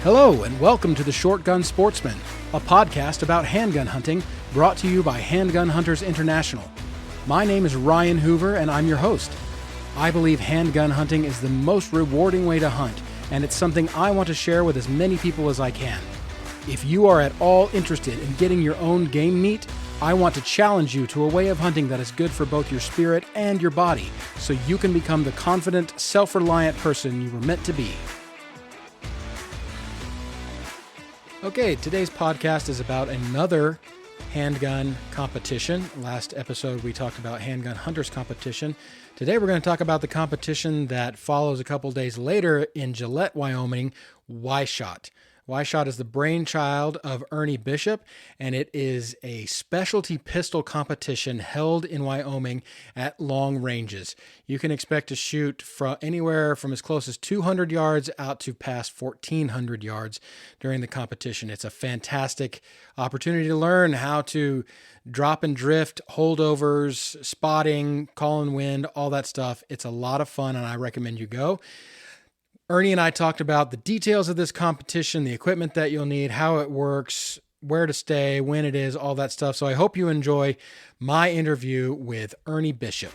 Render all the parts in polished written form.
Hello and welcome to the Short Gun Sportsman, a podcast about handgun hunting brought to you by Handgun Hunters International. My name is Ryan Hoover and I'm your host. I believe handgun hunting is the most rewarding way to hunt, and it's something I want to share with as many people as I can. If you are at all interested in getting your own game meat, I want to challenge you to a way of hunting that is good for both your spirit and your body, so you can become the confident, self-reliant person you were meant to be. Okay, today's podcast is about another handgun competition. Last episode we talked about handgun hunters competition. Today we're going to talk about the competition that follows a couple days later in Gillette, Wyoming, Y-Shot. Y-Shot is the brainchild of Ernie Bishop, and it is a specialty pistol competition held in Wyoming at long ranges. You can expect to shoot from anywhere from as close as 200 yards out to past 1,400 yards during the competition. It's a fantastic opportunity to learn how to drop and drift, holdovers, spotting, call and wind, all that stuff. It's a lot of fun, and I recommend you go. Ernie and I talked about the details of this competition, the equipment that you'll need, how it works, where to stay, when it is, all that stuff. So I hope you enjoy my interview with Ernie Bishop.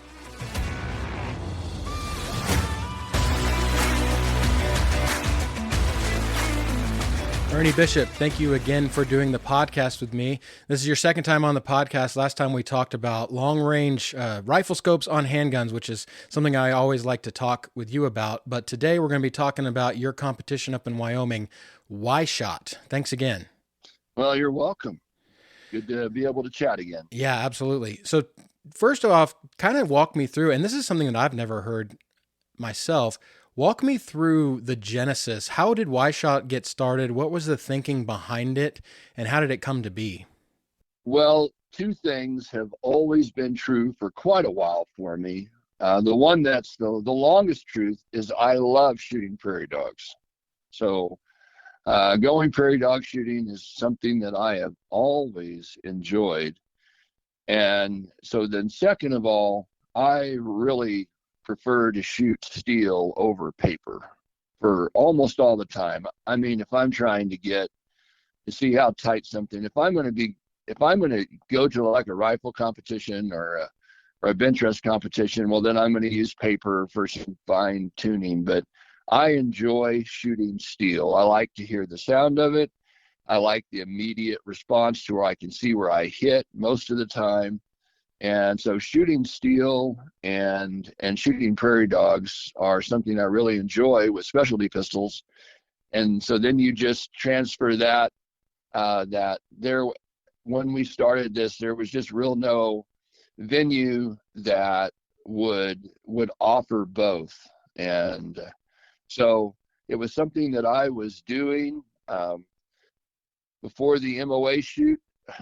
Ernie Bishop, thank you again for doing the podcast with me. This is your second time on the podcast. Last time we talked about long-range rifle scopes on handguns, which is something I always like to talk with you about. But today we're going to be talking about your competition up in Wyoming, Y-Shot. Thanks again. Well, you're welcome. Good to be able to chat again. Yeah, absolutely. So first off, kind of walk me through, and this is something that I've never heard myself. Walk me through the genesis. How did Y-Shot get started? What was the thinking behind it? And how did it come to be? Well, two things have always been true for quite a while for me. The one that's the longest truth is I love shooting prairie dogs. So going prairie dog shooting is something that I have always enjoyed. And so then second of all, I really prefer to shoot steel over paper for almost all the time. I mean, if I'm trying to see how tight something, if I'm going to go to like a rifle competition or a bench rest competition, well, then I'm going to use paper for some fine tuning. But I enjoy shooting steel. I like to hear the sound of it. I like the immediate response to where I can see where I hit most of the time. And so shooting steel and shooting prairie dogs are something I really enjoy with specialty pistols. And so then you just transfer that, when we started this, there was just no venue that would offer both. And so it was something that I was doing before the MOA shoot.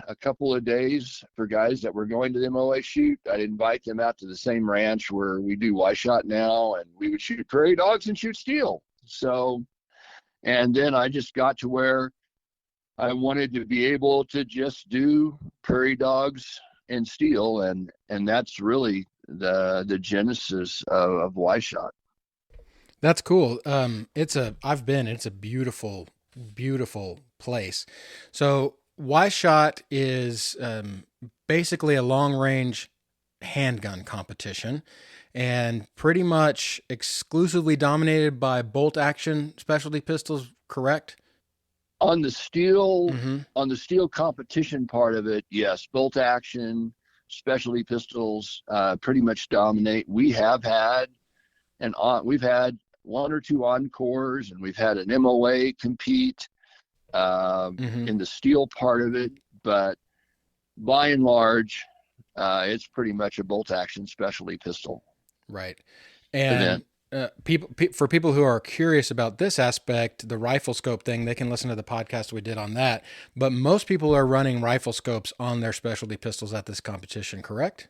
A couple of days for guys that were going to the MOA shoot, I'd invite them out to the same ranch where we do Y-Shot now, and we would shoot prairie dogs and shoot steel. So, and then I just got to where I wanted to be able to just do prairie dogs and steel, and that's really the genesis of Y-Shot. That's cool. It's a beautiful, beautiful place. So Y-Shot is basically a long-range handgun competition and pretty much exclusively dominated by bolt-action specialty pistols, correct? On the steel competition part of it, yes, bolt-action specialty pistols pretty much dominate. We've had one or two encores, and we've had an MOA compete in the steel part of it, but by and large, it's pretty much a bolt-action specialty pistol. Right. And for people who are curious about this aspect, the rifle scope thing, they can listen to the podcast we did on that. But most people are running rifle scopes on their specialty pistols at this competition, correct?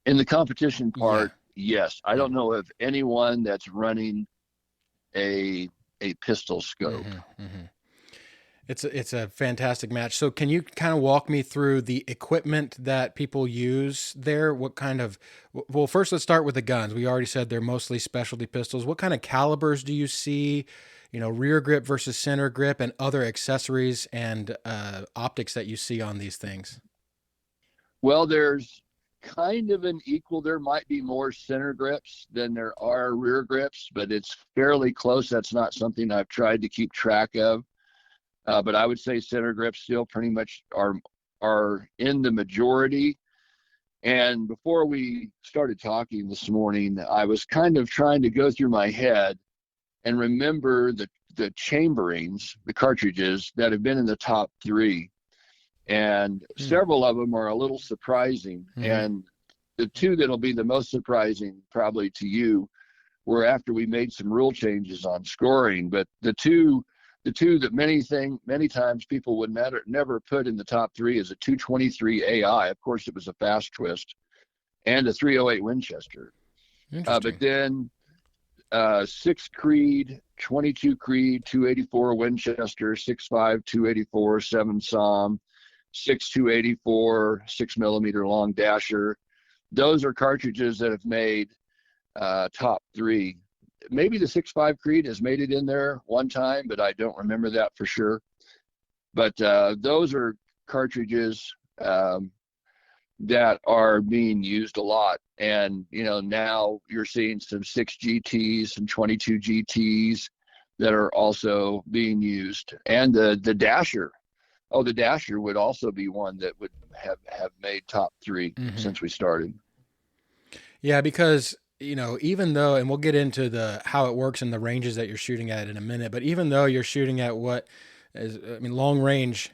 In the competition part, yes. I don't know of anyone that's running a pistol scope. It's a fantastic match. So can you kind of walk me through the equipment that people use there? What kind of, well, first let's start with the guns. We already said they're mostly specialty pistols. What kind of calibers do you see? rear grip versus center grip and other accessories and optics that you see on these things? Well, there's kind of an equal. There might be more center grips than there are rear grips, but it's fairly close. That's not something I've tried to keep track of. But I would say center grips still pretty much are in the majority. And before we started talking this morning, I was kind of trying to go through my head and remember the chamberings, the cartridges that have been in the top three. And several of them are a little surprising. And the two that'll be the most surprising probably to you were after we made some rule changes on scoring. But the two that many times people would never put in the top three is a 223 AI. Of course, it was a fast twist, and a 308 Winchester. But then 6 Creed, 22 Creed, 284 Winchester, 6.5, 284, 7 SOM, 6 284, 6mm long dasher. Those are cartridges that have made top three. Maybe the 6.5 Creed has made it in there one time, but I don't remember that for sure. But those are cartridges that are being used a lot. And, now you're seeing some 6 GTs, some 22 GTs that are also being used. And the dasher. Oh, the dasher would also be one that would have made top three since we started. Yeah, because even though, and we'll get into how it works and the ranges that you're shooting at in a minute, but even though you're shooting at long range,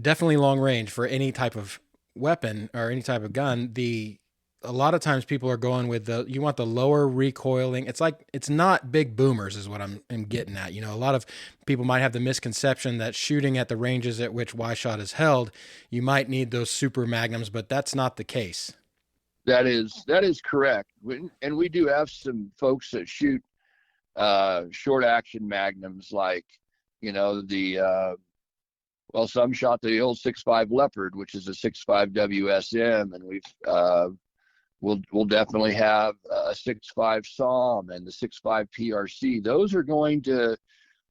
definitely long range for any type of weapon or any type of gun, a lot of times people are going with you want the lower recoiling. It's not big boomers is what I'm getting at. A lot of people might have the misconception that shooting at the ranges at which Y-Shot is held, you might need those super magnums, but that's not the case. That is correct. And we do have some folks that shoot short action magnums, like, some shot the old 6.5 Leopard, which is a 6.5 WSM, and we'll definitely have a 6.5 SOM and the 6.5 PRC.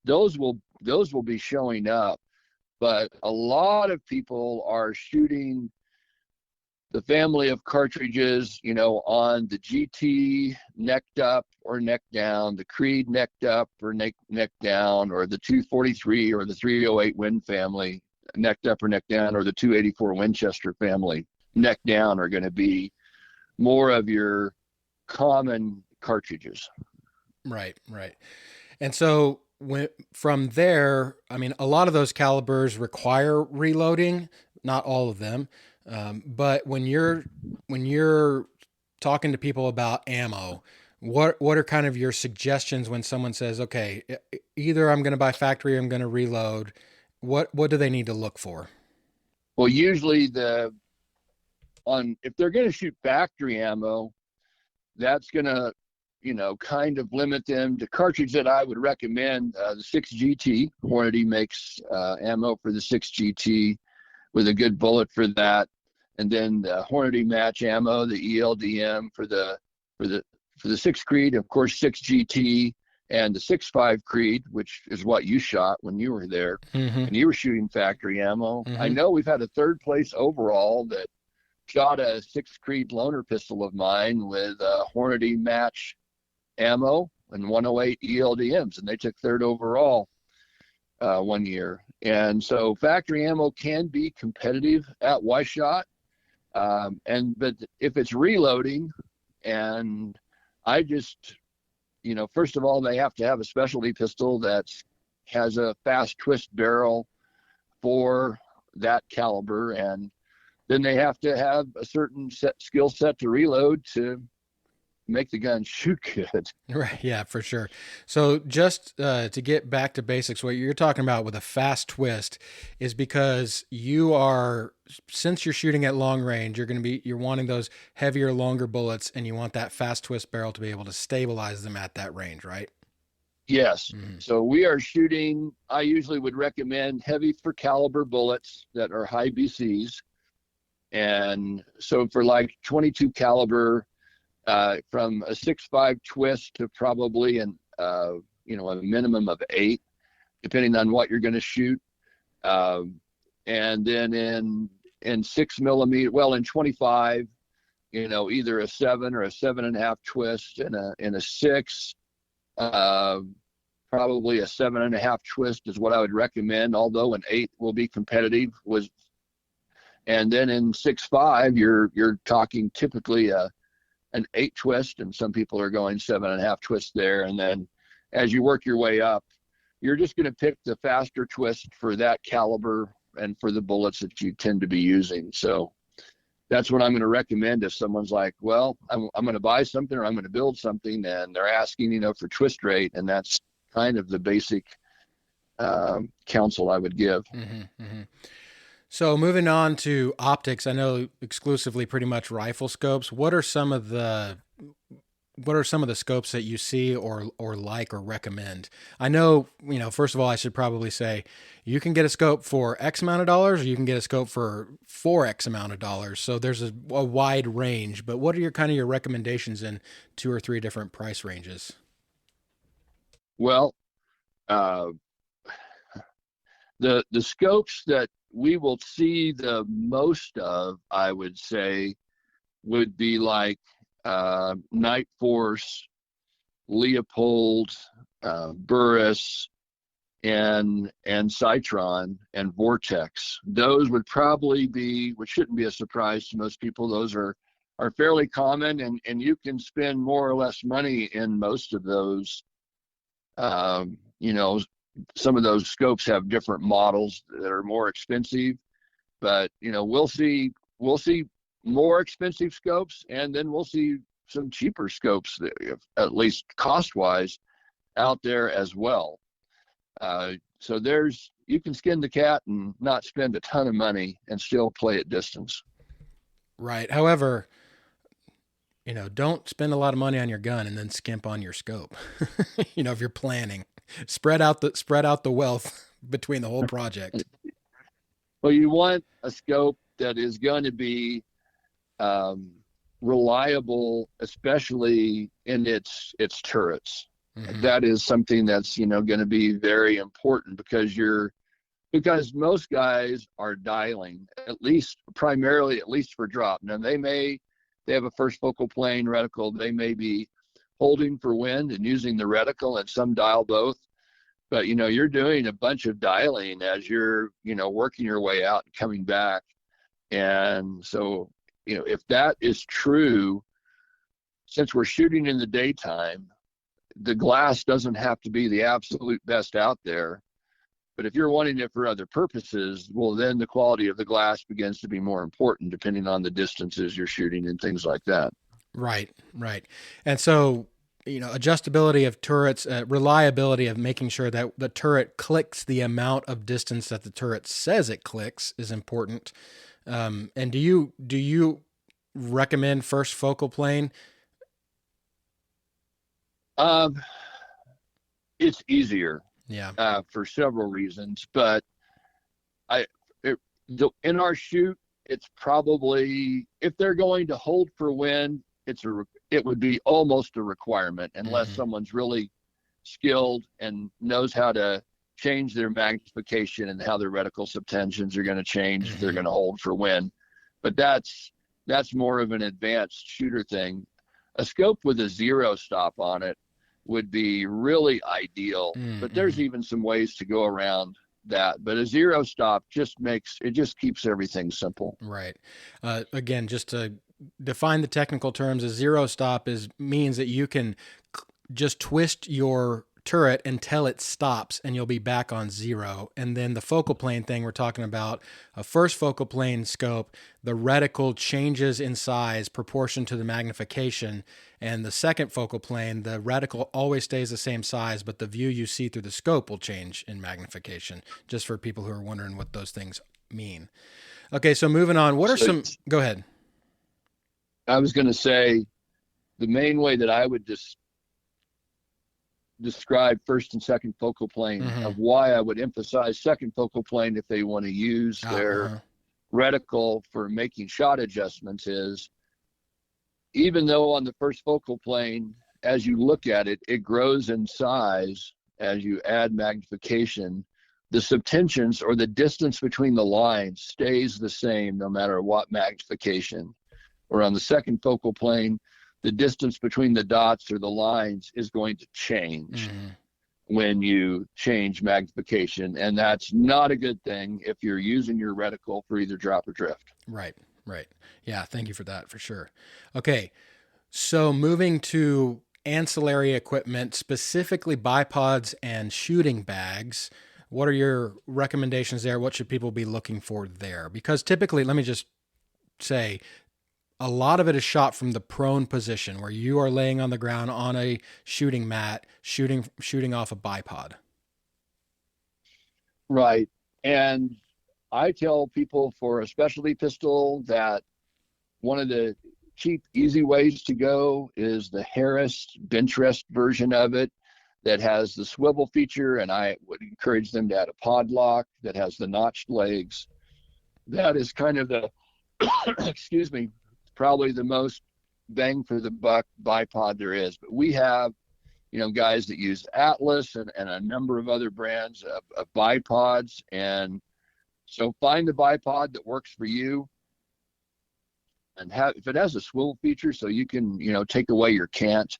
Those will be showing up, but a lot of people are shooting the family of cartridges, on the GT necked up or neck down, the Creed necked up or neck down, or the 243 or the 308 Win family necked up or neck down, or the 284 Winchester family neck down are going to be more of your common cartridges. Right. And so from there, a lot of those calibers require reloading, not all of them. But when you're talking to people about ammo, what are kind of your suggestions when someone says, okay, either I'm going to buy factory or I'm going to reload? What do they need to look for? Well, usually if they're going to shoot factory ammo, that's going to, kind of limit them to cartridge that I would recommend. The 6GT, Hornady makes ammo for the 6GT with a good bullet for that. And then the Hornady match ammo, the ELDM for the 6 Creed, of course, 6GT, and the 6.5 Creed, which is what you shot when you were there, and you were shooting factory ammo. I know we've had a third place overall that shot a 6 Creed loaner pistol of mine with Hornady match ammo and 108 ELDMs, and they took third overall one year. And so factory ammo can be competitive at Y-Shot, but if it's reloading, and I just, first of all, they have to have a specialty pistol that has a fast twist barrel for that caliber, and then they have to have a certain skill set to reload to make the gun shoot good. Right. Yeah, for sure. So just to get back to basics, what you're talking about with a fast twist is because since you're shooting at long range, you're wanting those heavier, longer bullets, and you want that fast twist barrel to be able to stabilize them at that range, right? Yes. So we are shooting, I usually would recommend heavy for caliber bullets that are high BCs. And so for like 22 caliber, from a 6.5 twist to probably a minimum of 8, depending on what you're going to shoot. And then in 6 millimeter, well, in 25, either a 7 or a 7.5 twist, and a 6, probably a 7.5 twist is what I would recommend, although an 8 will be competitive. And then in 6.5, you're talking typically an 8 twist, and some people are going 7.5 twists there. And then as you work your way up, you're just going to pick the faster twist for that caliber and for the bullets that you tend to be using. So that's what I'm going to recommend if someone's like, well, I'm going to buy something or I'm going to build something, and they're asking, for twist rate. And that's kind of the basic counsel I would give. Mm-hmm, mm-hmm. So moving on to optics, I know exclusively pretty much rifle scopes. What are some of the scopes that you see or like or recommend? I know, first of all, I should probably say you can get a scope for X amount of dollars, or you can get a scope for 4X amount of dollars. So there's a wide range, but what are your recommendations in 2 or 3 different price ranges? Well, the scopes that we will see the most of, I would say, would be like Night Force, Leopold, Burris, and Citron and Vortex. Those would probably be, which shouldn't be a surprise to most people. Those are fairly common, and you can spend more or less money in most of those. Some of those scopes have different models that are more expensive, but we'll see more expensive scopes, and then we'll see some cheaper scopes, that, at least cost-wise, out there as well. So you can skin the cat and not spend a ton of money and still play at distance. Right. However, don't spend a lot of money on your gun and then skimp on your scope. If you're planning, spread out the wealth between the whole project. Well, you want a scope that is going to be reliable, especially in its turrets. Mm-hmm. That is something that's going to be very important, because most guys are dialing, primarily at least for drop. Now they have a first focal plane reticle. They may be holding for wind and using the reticle, and some dial both. But you're doing a bunch of dialing as you're working your way out and coming back. And so if that is true, since we're shooting in the daytime, the glass doesn't have to be the absolute best out there. But if you're wanting it for other purposes, well, then the quality of the glass begins to be more important, depending on the distances you're shooting and things like that. Right. And so, adjustability of turrets, reliability of making sure that the turret clicks the amount of distance that the turret says it clicks is important. And do you recommend first focal plane? It's easier. Yeah. For several reasons, but in our shoot, it's probably, if they're going to hold for wind, it would be almost a requirement, unless mm-hmm. someone's really skilled and knows how to change their magnification and how their reticle subtensions are going to change mm-hmm. if they're going to hold for wind. But that's more of an advanced shooter thing. A scope with a 0 stop on it would be really ideal, mm-hmm. but there's even some ways to go around that. But a 0 stop just keeps everything simple. Right. Again, just to define the technical terms, a 0 stop means that you can just twist your turret until it stops and you'll be back on 0. And then the focal plane thing, we're talking about a first focal plane scope, the reticle changes in size proportion to the magnification. And the second focal plane, the reticle always stays the same size, but the view you see through the scope will change in magnification, just for people who are wondering what those things mean. Okay, so moving on, go ahead. I was going to say, the main way that I would describe first and second focal plane mm-hmm. of why I would emphasize second focal plane if they want to use their reticle for making shot adjustments is, even though on the first focal plane as you look at it, it grows in size as you add magnification. The subtensions, or the distance between the lines, stays the same no matter what magnification. Or on the second focal plane, the distance between the dots or the lines is going to change when you change magnification. And that's not a good thing if you're using your reticle for either drop or drift. Right. Yeah, thank you for that, for sure. Okay, so moving to ancillary equipment, specifically bipods and shooting bags, what are your recommendations there? What should people be looking for there? Because typically, let me just say, a lot of it is shot from the prone position where you are laying on the ground on a shooting mat, shooting off a bipod. Right. And I tell people for a specialty pistol that one of the cheap, easy ways to go is the Harris bench rest version of it that has the swivel feature. And I would encourage them to add a pod lock that has the notched legs. That is kind of the, excuse me, probably the most bang for the buck bipod there is. But we have, guys that use Atlas and a number of other brands of bipods. And so find the bipod that works for you. And if it has a swivel feature so you can, take away your cant,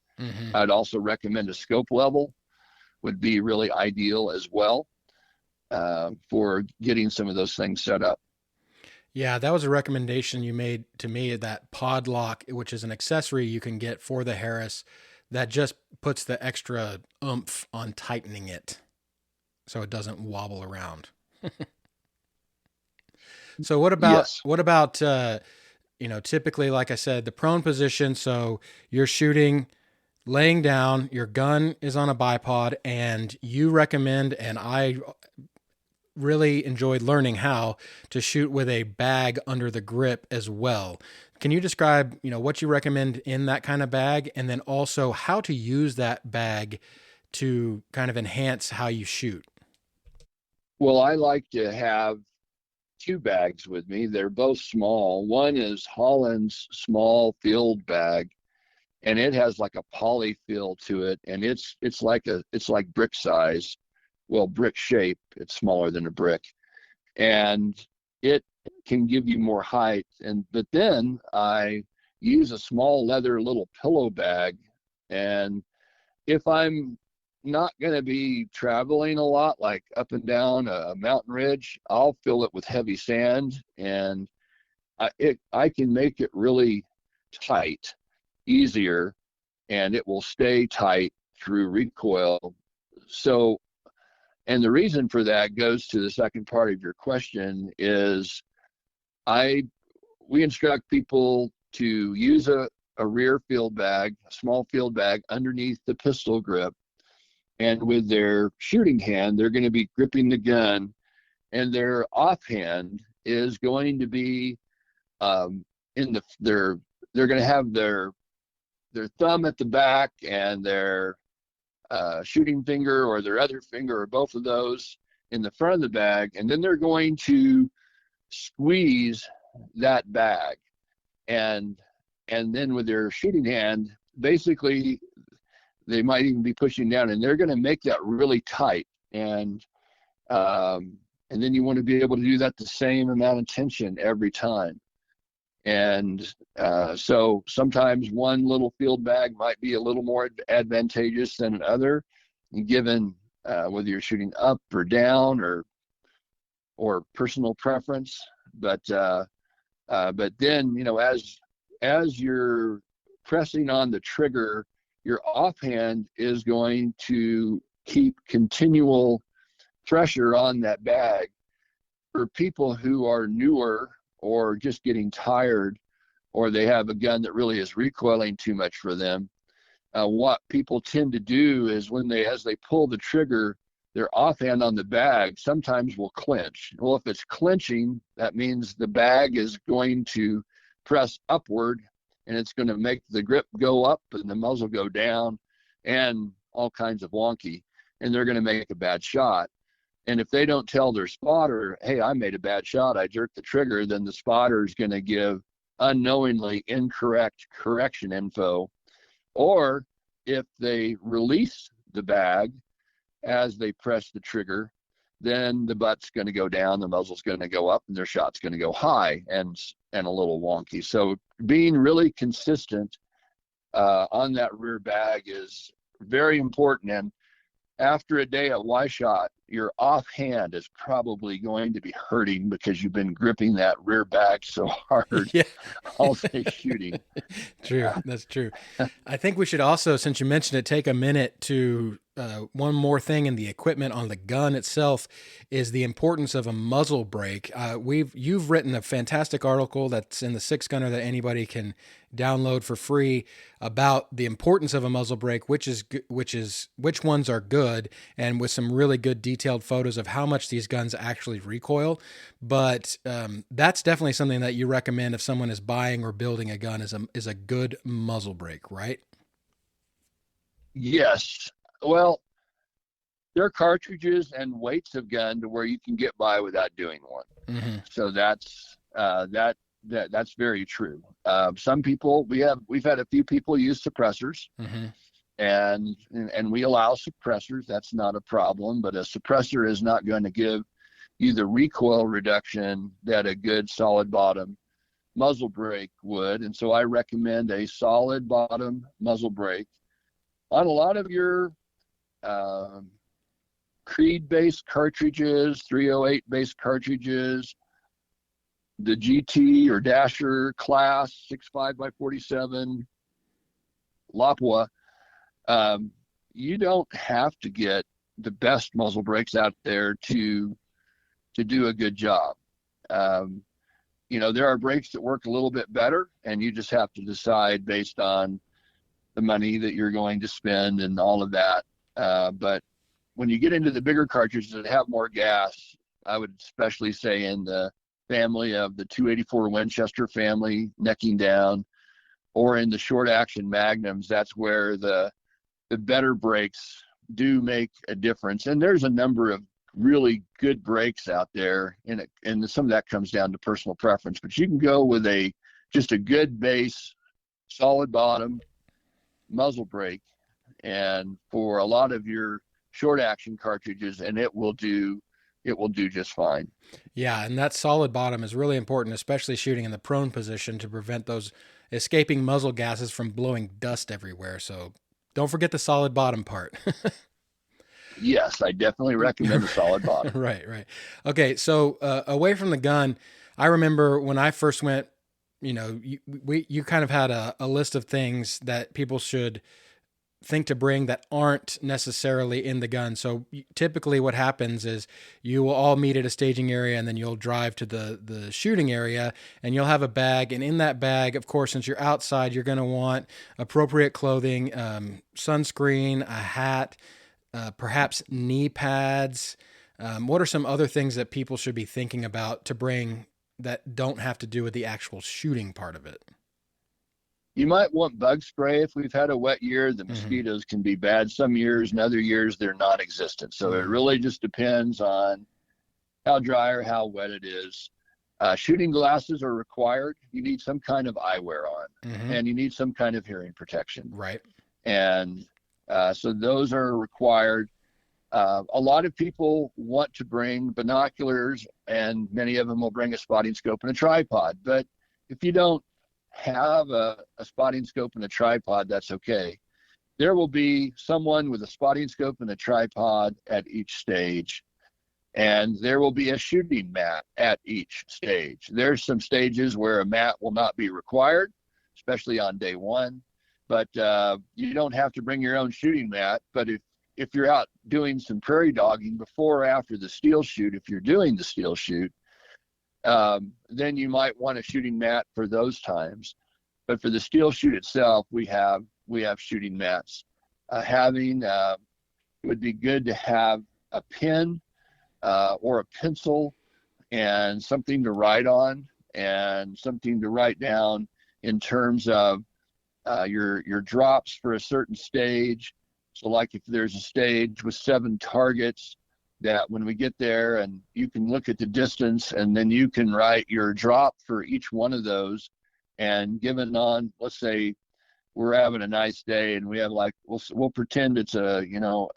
I'd also recommend a scope level would be really ideal as well for getting some of those things set up. Yeah, that was a recommendation you made to me, that pod lock, which is an accessory you can get for the Harris that just puts the extra oomph on tightening it so it doesn't wobble around. So what about typically, like I said, the prone position. So you're shooting, laying down, your gun is on a bipod, and you recommend, and I really enjoyed learning how to shoot with a bag under the grip as well. Can you describe, what you recommend in that kind of bag, and then also how to use that bag to kind of enhance how you shoot? Well, I like to have two bags with me. They're both small. One is Holland's small field bag, and it has like a poly feel to it, and it's like brick size. Well, brick shape. It's smaller than a brick, and it can give you more height. But then I use a small leather little pillow bag, and if I'm not going to be traveling a lot, like up and down a mountain ridge, I'll fill it with heavy sand, and I can make it really tight, easier, and it will stay tight through recoil. So, and the reason for that goes to the second part of your question is we instruct people to use a rear field bag, a small field bag underneath the pistol grip. And with their shooting hand, they're going to be gripping the gun, and their offhand is going to be they're going to have their thumb at the back and their shooting finger or their other finger or both of those in the front of the bag, and then they're going to squeeze that bag, and then with their shooting hand, basically they might even be pushing down, and they're going to make that really tight, and then you want to be able to do that the same amount of tension every time. And so sometimes one little field bag might be a little more advantageous than another, given whether you're shooting up or down or personal preference. But then, as you're pressing on the trigger, your offhand is going to keep continual pressure on that bag. For people who are newer or just getting tired, or they have a gun that really is recoiling too much for them, what people tend to do is as they pull the trigger, their offhand on the bag sometimes will clench. Well, if it's clenching, that means the bag is going to press upward, and it's going to make the grip go up and the muzzle go down and all kinds of wonky, and they're going to make a bad shot. And if they don't tell their spotter, hey, I made a bad shot, I jerked the trigger, then the spotter is going to give unknowingly incorrect correction info. Or if they release the bag as they press the trigger, then the butt's going to go down, the muzzle's going to go up, and their shot's going to go high and a little wonky. So being really consistent on that rear bag is very important. And after a day at Y-Shot, your offhand is probably going to be hurting because you've been gripping that rear bag so hard Yeah. all day shooting. True. That's true. I think we should also, since you mentioned it, take a minute to one more thing in the equipment on the gun itself is the importance of a muzzle brake. You've written a fantastic article that's in the Six Gunner that anybody can download for free about the importance of a muzzle brake, which ones are good, and with some really good detailed photos of how much these guns actually recoil. But that's definitely something that you recommend if someone is buying or building a gun is a good muzzle brake, right? Yes. Well, there are cartridges and weights of gun to where you can get by without doing one. Mm-hmm. So that's very true. Some people we've had a few people use suppressors, Mm-hmm. and we allow suppressors. That's not a problem. But a suppressor is not going to give you the recoil reduction that a good solid bottom muzzle brake would. And so I recommend a solid bottom muzzle brake on a lot of your Creed-based cartridges, 308-based cartridges, the GT or Dasher class 65x47 Lapua. You don't have to get the best muzzle brakes out there to do a good job. There are brakes that work a little bit better, and you just have to decide based on the money that you're going to spend and all of that. But when you get into the bigger cartridges that have more gas, I would especially say in the family of the 284 Winchester family, necking down, or in the short action magnums, that's where the better brakes do make a difference. And there's a number of really good brakes out there, and some of that comes down to personal preference. But you can go with just a good base, solid bottom muzzle brake, and for a lot of your short action cartridges, and it will do just fine. Yeah, and that solid bottom is really important, especially shooting in the prone position to prevent those escaping muzzle gases from blowing dust everywhere. So don't forget the solid bottom part. Yes, I definitely recommend a solid bottom. Right. Okay, so away from the gun, I remember when I first went, you kind of had a list of things that people should think to bring that aren't necessarily in the gun. So typically what happens is you will all meet at a staging area, and then you'll drive to the shooting area, and you'll have a bag. And in that bag, of course, since you're outside, you're going to want appropriate clothing, sunscreen, a hat, perhaps knee pads. What are some other things that people should be thinking about to bring that don't have to do with the actual shooting part of it? You might want bug spray. If we've had a wet year, the mosquitoes can be bad some years, and other years they're non-existent. So it really just depends on how dry or how wet it is. Shooting glasses are required. You need some kind of eyewear on, and you need some kind of hearing protection. Right. And so those are required. A lot of people want to bring binoculars, and many of them will bring a spotting scope and a tripod. But if you don't have a spotting scope and a tripod, that's okay. There will be someone with a spotting scope and a tripod at each stage, and there will be a shooting mat at each stage. There's some stages where a mat will not be required, especially on day one, but you don't have to bring your own shooting mat. But if you're out doing some prairie dogging before or after the steel shoot, if you're doing the steel shoot, then you might want a shooting mat for those times. But for the steel shoot itself, we have shooting mats. It would be good to have a pen or a pencil and something to write on, and something to write down in terms of your drops for a certain stage. So like if there's a stage with 7 targets, that when we get there, and you can look at the distance, and then you can write your drop for each one of those, and given on, let's say, we're having a nice day and we have like, we'll pretend it's a,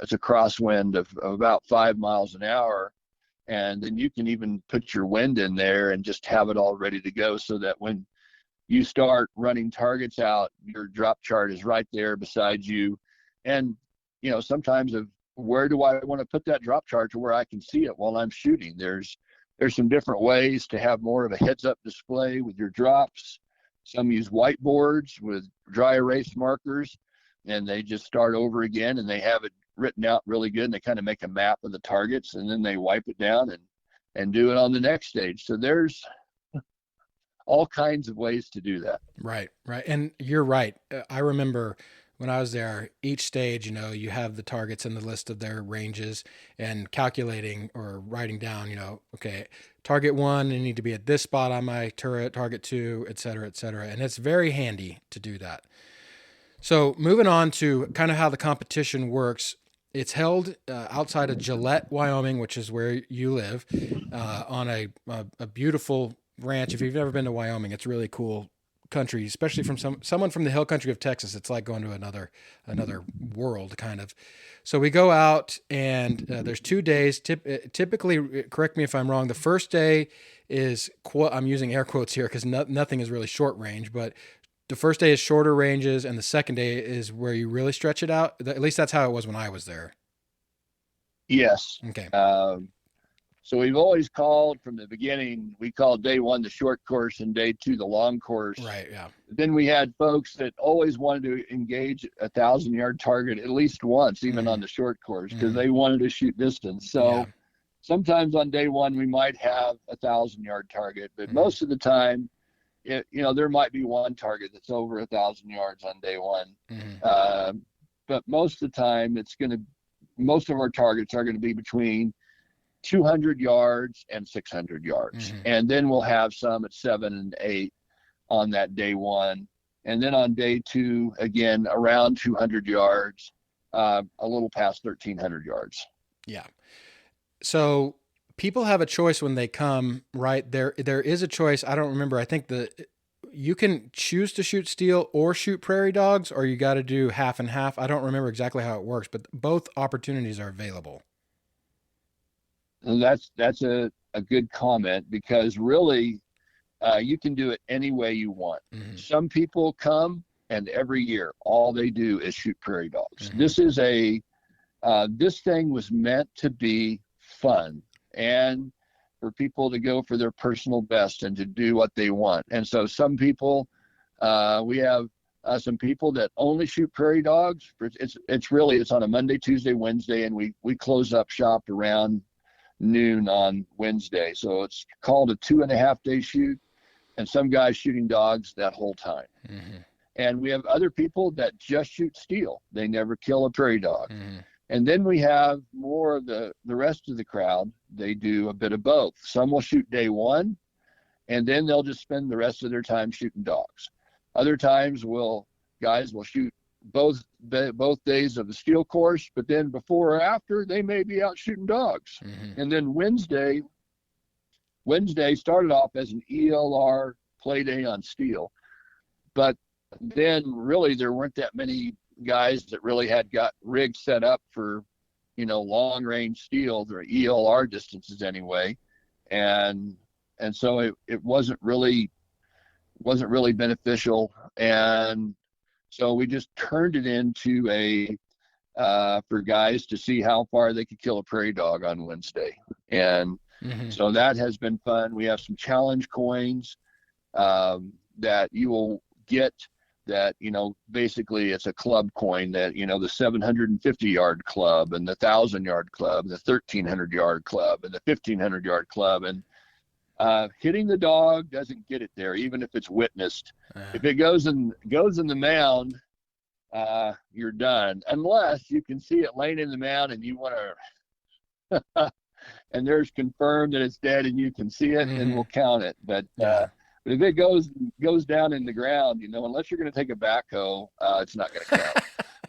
it's a crosswind of about 5 miles an hour. And then you can even put your wind in there and just have it all ready to go, so that when you start running targets out, your drop chart is right there beside you. And, sometimes where do I want to put that drop chart to where I can see it while I'm shooting? There's some different ways to have more of a heads up display with your drops. Some use whiteboards with dry erase markers, and they just start over again and they have it written out really good, and they kind of make a map of the targets, and then they wipe it down and do it on the next stage. So there's all kinds of ways to do that. Right. And you're right. I remember when I was there, each stage, you have the targets and the list of their ranges, and calculating or writing down, okay, target 1, you need to be at this spot on my turret, target 2, et cetera, et cetera. And it's very handy to do that. So moving on to kind of how the competition works. It's held outside of Gillette, Wyoming, which is where you live, on a beautiful ranch. If you've never been to Wyoming, it's really cool country, especially from someone from the hill country of Texas. It's like going to another world, kind of. So we go out, and there's 2 days. Typically, correct me if I'm wrong, the first day is, I'm using air quotes here because nothing is really short range, but the first day is shorter ranges, and the second day is where you really stretch it out. At least that's how it was when I was there. Yes. Okay. So we've always called from the beginning, we called day 1 the short course and day 2 the long course. Right, yeah. Then we had folks that always wanted to engage a 1,000-yard target at least once, even on the short course, because they wanted to shoot distance. So sometimes on day 1 we might have a 1,000-yard target, but most of the time, there might be one target that's over 1,000 yards on day 1. But most of the time, most of our targets are going to be between 200 yards and 600 yards. And then we'll have some at 7 and 8 on that day 1. And then on day 2, again, around 200 yards, a little past 1,300 yards. Yeah. So people have a choice when they come, right? There is a choice. I don't remember. I think you can choose to shoot steel or shoot prairie dogs, or you got to do half and half. I don't remember exactly how it works, but both opportunities are available. And that's a good comment, because really you can do it any way you want. Some people come and every year all they do is shoot prairie dogs. This is this thing was meant to be fun and for people to go for their personal best and to do what they want. And so some people, we have some people that only shoot prairie dogs. It's on a Monday, Tuesday, Wednesday, and we close up shop around noon on Wednesday. So it's called a 2.5 day shoot, and some guys shooting dogs that whole time. And we have other people that just shoot steel. They never kill a prairie dog. And then we have more of the rest of the crowd. They do a bit of both. Some will shoot day 1, and then they'll just spend the rest of their time shooting dogs. Other times guys will shoot both days of the steel course, but then before or after, they may be out shooting dogs. And then Wednesday started off as an ELR play day on steel, but then really there weren't that many guys that really had got rigs set up for long range steel, or ELR distances anyway, and so it wasn't really beneficial. And so we just turned it into for guys to see how far they could kill a prairie dog on Wednesday. And so that has been fun. We have some challenge coins that you will get, that basically it's a club coin, that the 750 yard club and the 1,000 yard club, the 1,300 yard club and the 1,500 yard club. And hitting the dog doesn't get it there, even if it's witnessed. If it goes in the mound, you're done, unless you can see it laying in the mound and you want to and there's confirmed that it's dead and you can see it, and we'll count it. But if it goes down in the ground, unless you're going to take a backhoe, it's not going to count.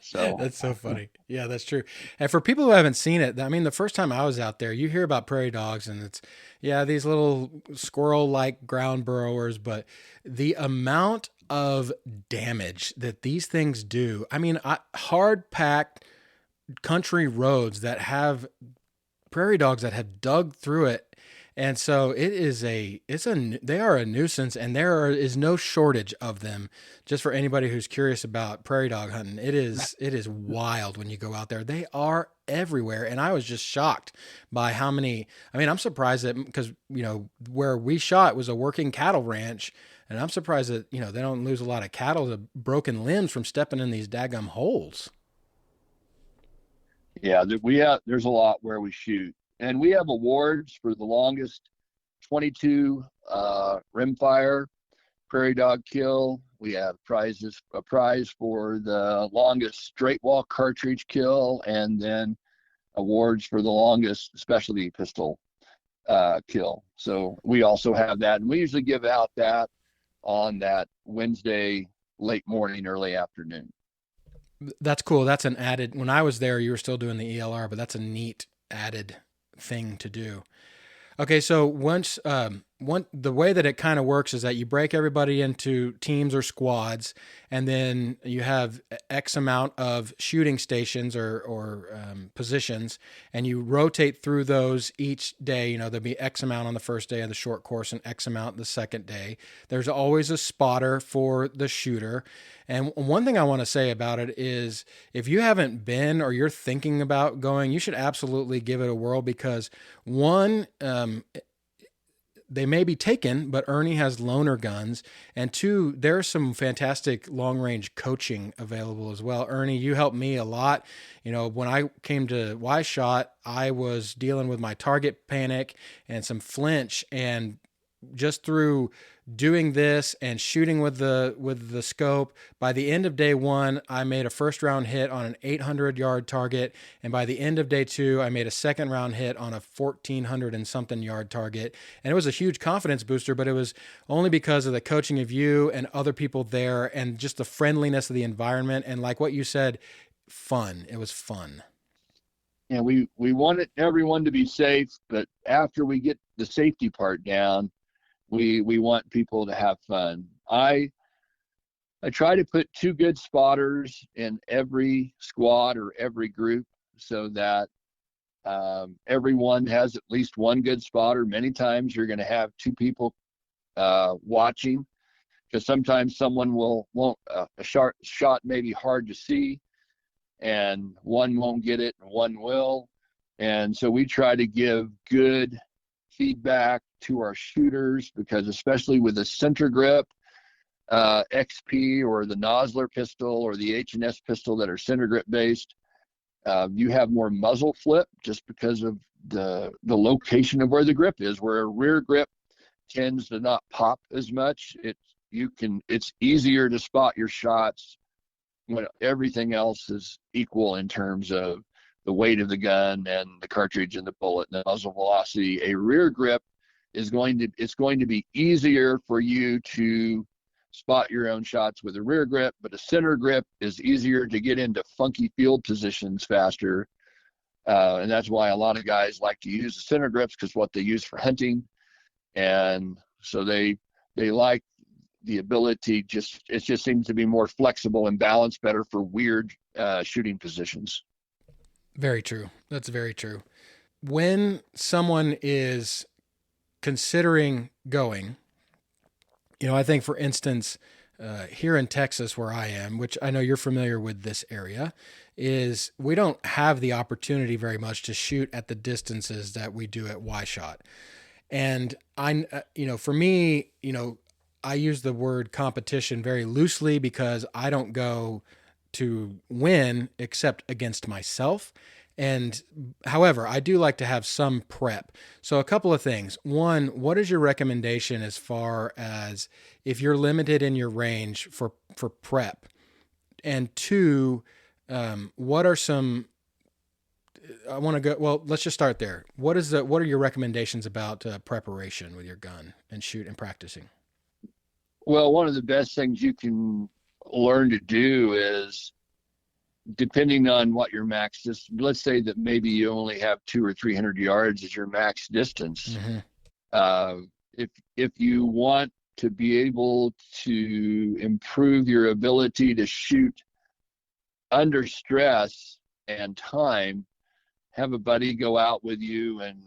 So That's so funny. Yeah, that's true. And for people who haven't seen it, I mean, the first time I was out there, you hear about prairie dogs and it's, yeah, these little squirrel like ground burrowers, but the amount of damage that these things do, I mean, hard packed country roads that have prairie dogs that have dug through it. And so they are a nuisance, and is no shortage of them. Just for anybody who's curious about prairie dog hunting, it is wild when you go out there. They are everywhere, and I was just shocked by how many. I mean, I'm surprised that, because where we shot was a working cattle ranch, and I'm surprised that they don't lose a lot of cattle to broken limbs from stepping in these daggum holes. yeah, there's a lot where we shoot, and we have awards for the longest 22 rimfire prairie dog kill. We have a prize for the longest straight wall cartridge kill, and then awards for the longest specialty pistol kill. So we also have that, and we usually give out that on that Wednesday late morning, early afternoon. That's cool. That's an added. When I was there, you were still doing the ELR, but that's a neat added thing to do. Okay, so the way that it kind of works is that you break everybody into teams or squads, and then you have X amount of shooting stations or positions, and you rotate through those each day. There'll be X amount on the first day of the short course and X amount the second day. There's always a spotter for the shooter. And one thing I want to say about it is, if you haven't been or you're thinking about going, you should absolutely give it a whirl, because one, they may be taken, but Ernie has loaner guns. And two, there's some fantastic long range coaching available as well. Ernie, you helped me a lot. When I came to Y Shot, I was dealing with my target panic and some flinch, and just through doing this and shooting with the scope, by the end of day one, I made a first round hit on an 800-yard target, and by the end of day two, I made a second round hit on a 1,400 and something yard target. And it was a huge confidence booster, but it was only because of the coaching of you and other people there, and just the friendliness of the environment, and like what you said, fun. It was fun. And we wanted everyone to be safe, but after we get the safety part down, we want people to have fun. I try to put two good spotters in every squad or every group, so that everyone has at least one good spotter. Many times you're going to have two people watching, because sometimes someone won't a shot may be hard to see, and one won't get it and one will. And so we try to give good feedback to our shooters, because especially with the center grip XP or the Nosler pistol or the H&S pistol that are center grip based, you have more muzzle flip just because of the location of where the grip is, where a rear grip tends to not pop as much. It's easier to spot your shots when everything else is equal in terms of the weight of the gun and the cartridge and the bullet and the muzzle velocity. A rear grip it's going to be easier for you to spot your own shots with a rear grip, but a center grip is easier to get into funky field positions faster. And that's why a lot of guys like to use the center grips, because what they use for hunting. And so they like the ability, it just seems to be more flexible and balanced better for weird shooting positions. Very true. That's very true. When someone is considering going, I think, for instance, here in Texas, where I am, which I know you're familiar with this area, is we don't have the opportunity very much to shoot at the distances that we do at Y Shot. And for me, I use the word competition very loosely, because I don't go to win except against myself. And however, I do like to have some prep. So a couple of things. One, what is your recommendation as far as if you're limited in your range for prep? And two, what are some, I want to go, well, let's just start there. What are your recommendations about preparation with your gun and shoot and practicing? Well, one of the best things you can learn to do is depending on what your max is, let's say that maybe you only have 200 or 300 yards as your max distance. Mm-hmm. Uh, if you want to be able to improve your ability to shoot under stress and time, have a buddy go out with you and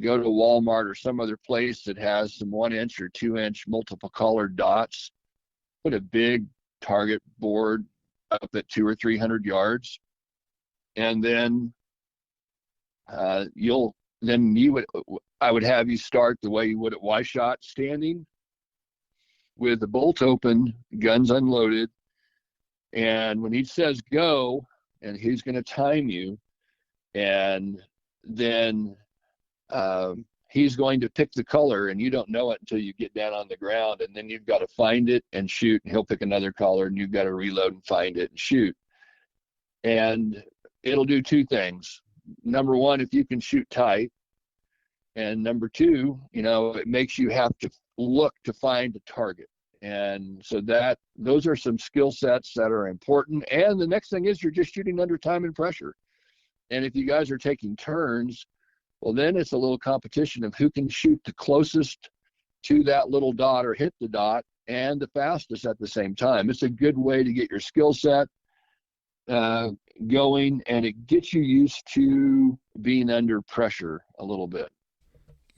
go to Walmart or some other place that has some 1-inch or 2-inch multiple colored dots. Put a big target board up at 200 or 300 yards, and then I would have you start the way you would at Y-Shot, standing with the bolt open, guns unloaded, and when he says go, and he's going to time you, and then he's going to pick the color, and you don't know it until you get down on the ground, and then you've got to find it and shoot, and he'll pick another color, and you've got to reload and find it and shoot. And it'll do two things. Number one, if you can shoot tight, and number two, it makes you have to look to find a target. And so those are some skill sets that are important. And the next thing is you're just shooting under time and pressure. And if you guys are taking turns, well, then it's a little competition of who can shoot the closest to that little dot or hit the dot and the fastest at the same time. It's a good way to get your skill set going, and it gets you used to being under pressure a little bit.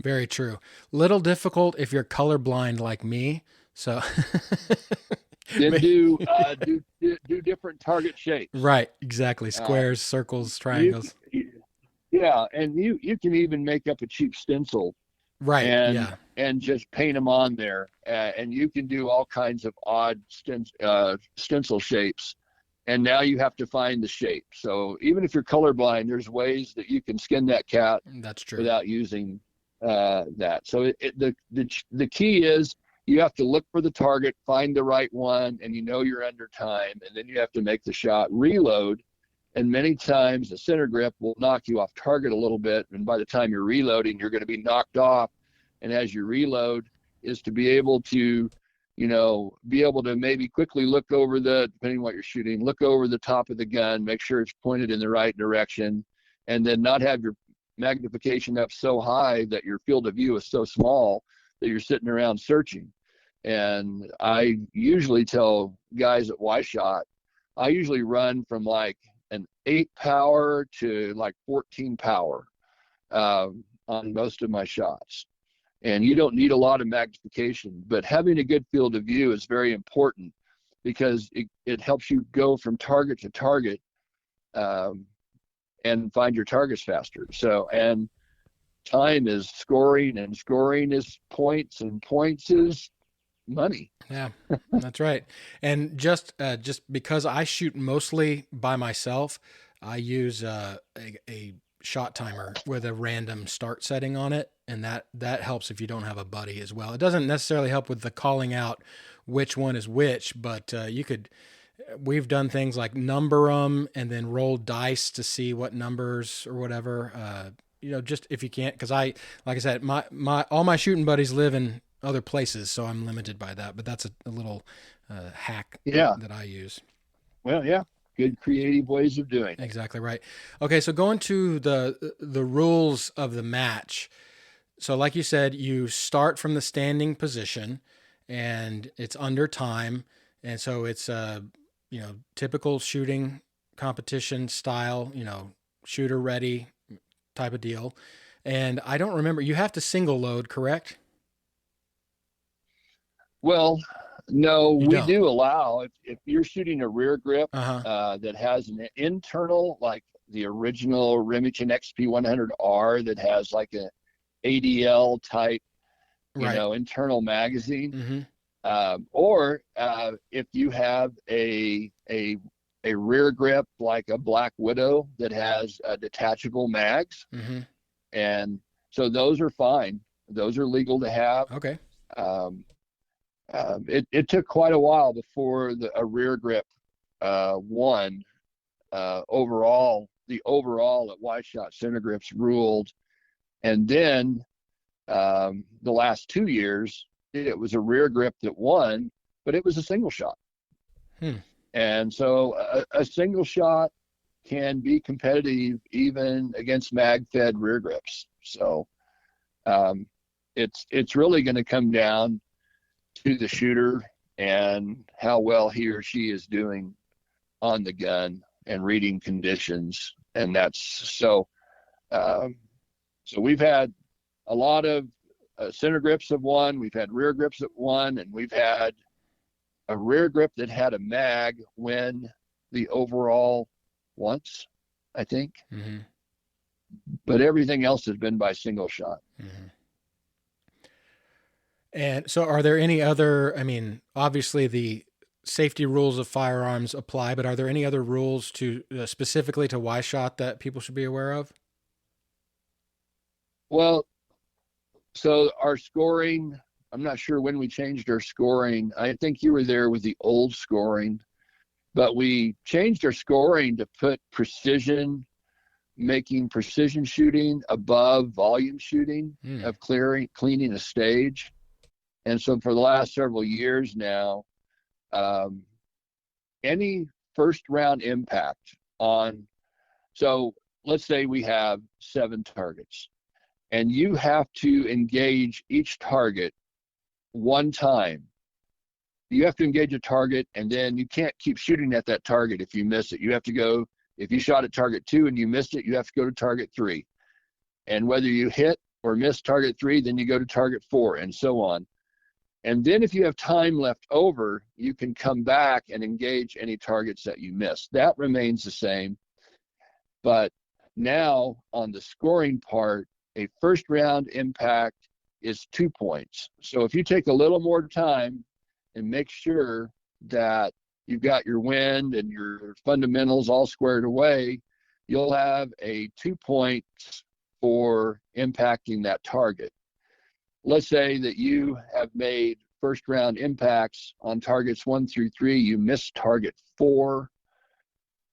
Very true. Little difficult if you're colorblind like me. So then do different target shapes. Right, exactly. Squares, circles, triangles. Yeah, and you can even make up a cheap stencil, right? And just paint them on there, and you can do all kinds of odd stencil shapes. And now you have to find the shape. So even if you're colorblind, there's ways that you can skin that cat. That's true. Without using that. So the key is you have to look for the target, find the right one, and you're under time, and then you have to make the shot, reload. And many times the center grip will knock you off target a little bit, and by the time you're reloading, you're going to be knocked off. And as you reload, is to be able to maybe quickly look over depending on what you're shooting, look over the top of the gun, make sure it's pointed in the right direction, and then not have your magnification up so high that your field of view is so small that you're sitting around searching. And I usually tell guys at Y-Shot, I usually run from like an 8 power to like 14 power on most of my shots. And you don't need a lot of magnification, but having a good field of view is very important because it helps you go from target to target and find your targets faster. So, and time is scoring, and scoring is points, and points is money. Yeah, that's right. And just because I shoot mostly by myself, I use a shot timer with a random start setting on it, and that helps if you don't have a buddy as well. It doesn't necessarily help with the calling out which one is which, but we've done things like number them and then roll dice to see what numbers or whatever. Just if you can't, because like I said, all my shooting buddies live in other places, so I'm limited by that. But that's a little hack that I use. Well, yeah. Good creative ways of doing it. Exactly right. Okay, so going to the rules of the match. So like you said, you start from the standing position, and it's under time, and so it's typical shooting competition style, shooter ready type of deal. And I don't remember, you have to single load, correct? Well, no, we do allow, if you're shooting a rear grip that has an internal, like the original Remington XP100R that has like a ADL type, internal magazine, or if you have a rear grip like a Black Widow that has detachable mags, and so those are fine. Those are legal to have. Okay. It took quite a while before a rear grip won overall. The overall at Y-Shot center grips ruled, and then the last 2 years it was a rear grip that won, but it was a single shot. And so a single shot can be competitive even against mag-fed rear grips. So um, it's really going to come down to the shooter and how well he or she is doing on the gun and reading conditions. And that's so. Um, so we've had a lot of center grips of one. We've had rear grips at one, and we've had a rear grip that had a mag win the overall once, I think. Mm-hmm. But everything else has been by single shot. Mm-hmm. And so are there any other, I mean, obviously the safety rules of firearms apply, but are there any other rules to specifically to Y-shot that people should be aware of? Well, so our scoring, I'm not sure when we changed our scoring. I think you were there with the old scoring, but we changed our scoring to put precision, making precision shooting above volume shooting of cleaning a stage. And so for the last several years now, any first round impact on, so let's say we have 7 targets and you have to engage each target one time. You have to engage a target, and then you can't keep shooting at that target if you miss it. You have to go, if you shot at target 2 and you missed it, you have to go to target 3. And whether you hit or miss target 3, then you go to target 4, and so on. And then if you have time left over, you can come back and engage any targets that you missed. That remains the same. But now on the scoring part, a first round impact is 2 points. So if you take a little more time and make sure that you've got your wind and your fundamentals all squared away, you'll have a 2 points for impacting that target. Let's say that you have made first round impacts on targets 1 through 3, you missed target 4,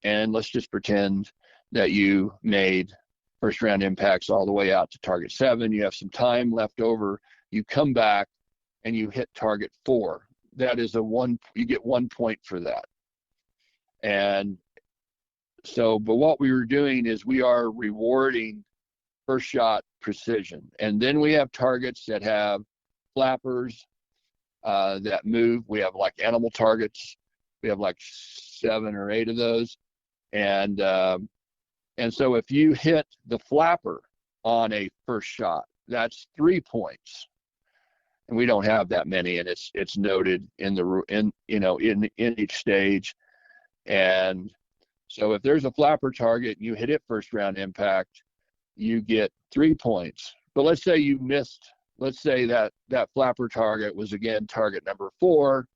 and let's just pretend that you made first round impacts all the way out to target 7. You have some time left over, you come back and you hit target 4. That is you get 1 point for that. And so, but what we were doing is we are rewarding first shot precision. And then we have targets that have flappers that move. We have like animal targets. We have like 7 or 8 of those. And so if you hit the flapper on a first shot, that's 3 points. And we don't have that many, and it's noted in each stage. And so if there's a flapper target and you hit it first round impact, you get 3 points. But let's say you missed, let's say that flapper target was again target number 4,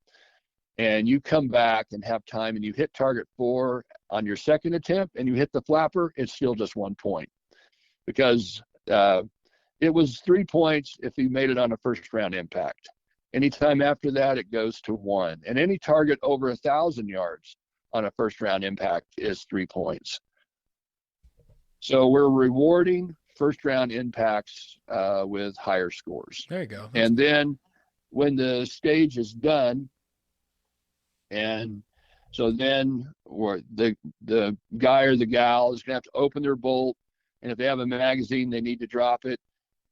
and you come back and have time and you hit target 4 on your second attempt and you hit the flapper, it's still just 1 point, because it was 3 points if you made it on a first round impact. Anytime after that, it goes to 1. And any target over 1,000 yards on a first round impact is 3 points. So we're rewarding first round impacts with higher scores. There you go. And then when the stage is done, and so then the guy or the gal is going to have to open their bolt, and if they have a magazine, they need to drop it.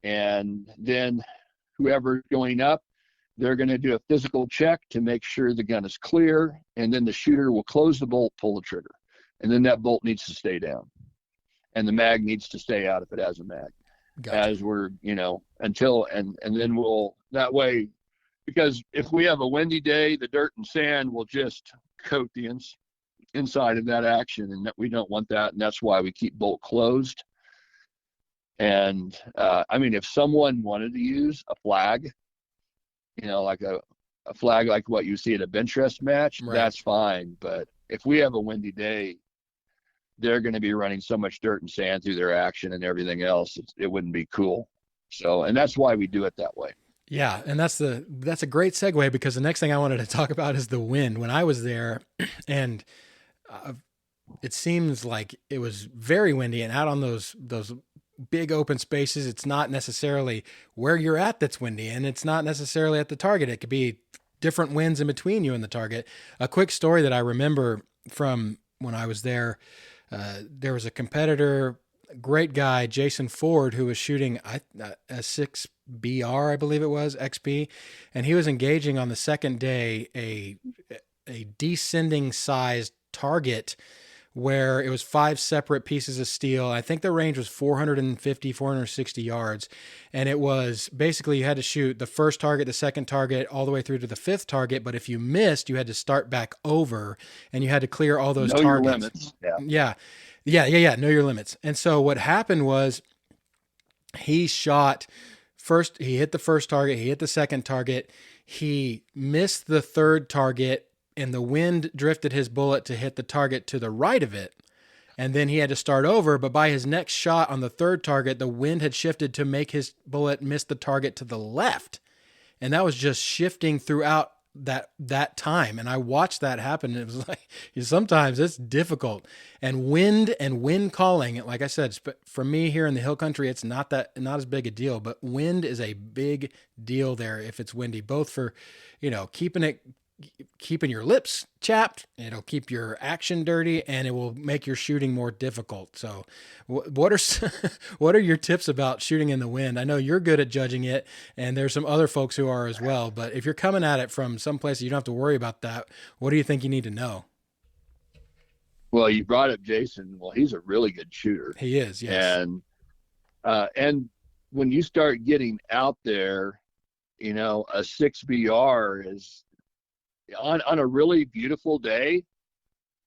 And then whoever's going up, they're going to do a physical check to make sure the gun is clear, and then the shooter will close the bolt, pull the trigger, and then that bolt needs to stay down, and the mag needs to stay out if it has a mag. Gotcha. As we're, until, and then we'll, that way, because if we have a windy day, the dirt and sand will just coat the inside of that action, and that we don't want that, and that's why we keep bolt closed. And if someone wanted to use a flag, like a flag like what you see at a bench rest match, right, that's fine. But if we have a windy day, they're going to be running so much dirt and sand through their action and everything else, it wouldn't be cool. So, and that's why we do it that way. Yeah, and that's a great segue, because the next thing I wanted to talk about is the wind. When I was there, and it seems like it was very windy, and out on those big open spaces, it's not necessarily where you're at that's windy, and it's not necessarily at the target. It could be different winds in between you and the target. A quick story that I remember from when I was there, there was a competitor, great guy, Jason Ford, who was shooting a 6BR, I believe it was, XP, and he was engaging on the second day a descending sized target where it was 5 separate pieces of steel. I think the range was 450, 460 yards. And it was basically you had to shoot the first target, the second target, all the way through to the 5th target. But if you missed, you had to start back over and you had to clear all those Know your targets. limits. Yeah. Yeah. Know your limits. And so what happened was he shot first, he hit the first target, he hit the second target, he missed the third target, and the wind drifted his bullet to hit the target to the right of it. And then he had to start over, but by his next shot on the third target, the wind had shifted to make his bullet miss the target to the left. And that was just shifting throughout that time. And I watched that happen. And it was like, sometimes it's difficult. And wind calling, like I said, for me here in the hill country, it's not as big a deal, but wind is a big deal there if it's windy, both for, keeping your lips chapped, it'll keep your action dirty, and it will make your shooting more difficult. So what are your tips about shooting in the wind? I know you're good at judging it, and there's some other folks who are as well, but if you're coming at it from someplace you don't have to worry about that, what do you think you need to know? Well, you brought up Jason. Well, he's a really good shooter. He is, yes. And when you start getting out there, a 6BR is on a really beautiful day,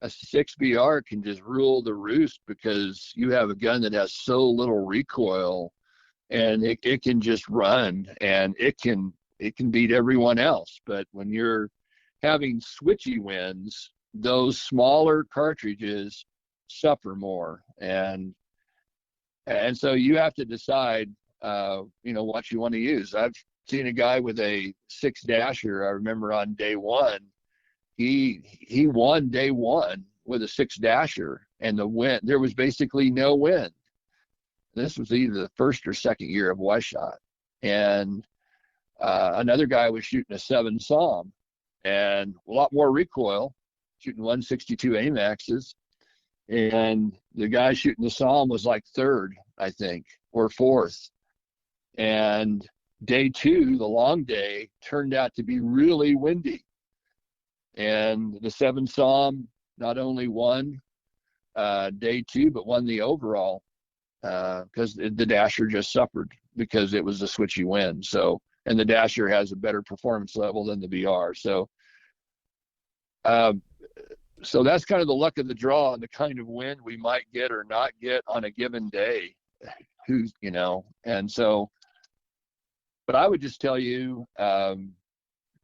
a 6BR can just rule the roost because you have a gun that has so little recoil, and it can just run, and it can beat everyone else. But when you're having switchy winds, those smaller cartridges suffer more, and so you have to decide what you want to use. I've seen a guy with a 6-dasher. I remember on day one, he won day one with a 6-dasher, and there was basically no wind. This was either the first or second year of Westshot. And another guy was shooting a 7 SOM and a lot more recoil, shooting 162 AMAXs. And the guy shooting the SOM was like third, I think, or fourth. And day two, the long day, turned out to be really windy. And the 7 SOM not only won day two, but won the overall because the Dasher just suffered because it was a switchy wind. So, and the Dasher has a better performance level than the BR. So that's kind of the luck of the draw and the kind of wind we might get or not get on a given day. And so, but I would just tell you,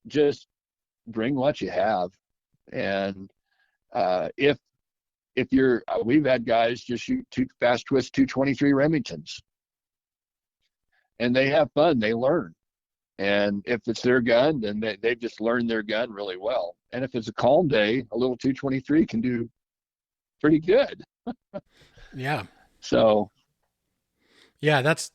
just bring what you have. And if you're, we've had guys just shoot fast twist 223 Remingtons, and they have fun, they learn. And if it's their gun, then they've just learned their gun really well. And if it's a calm day, a little 223 can do pretty good. Yeah. So. Yeah, that's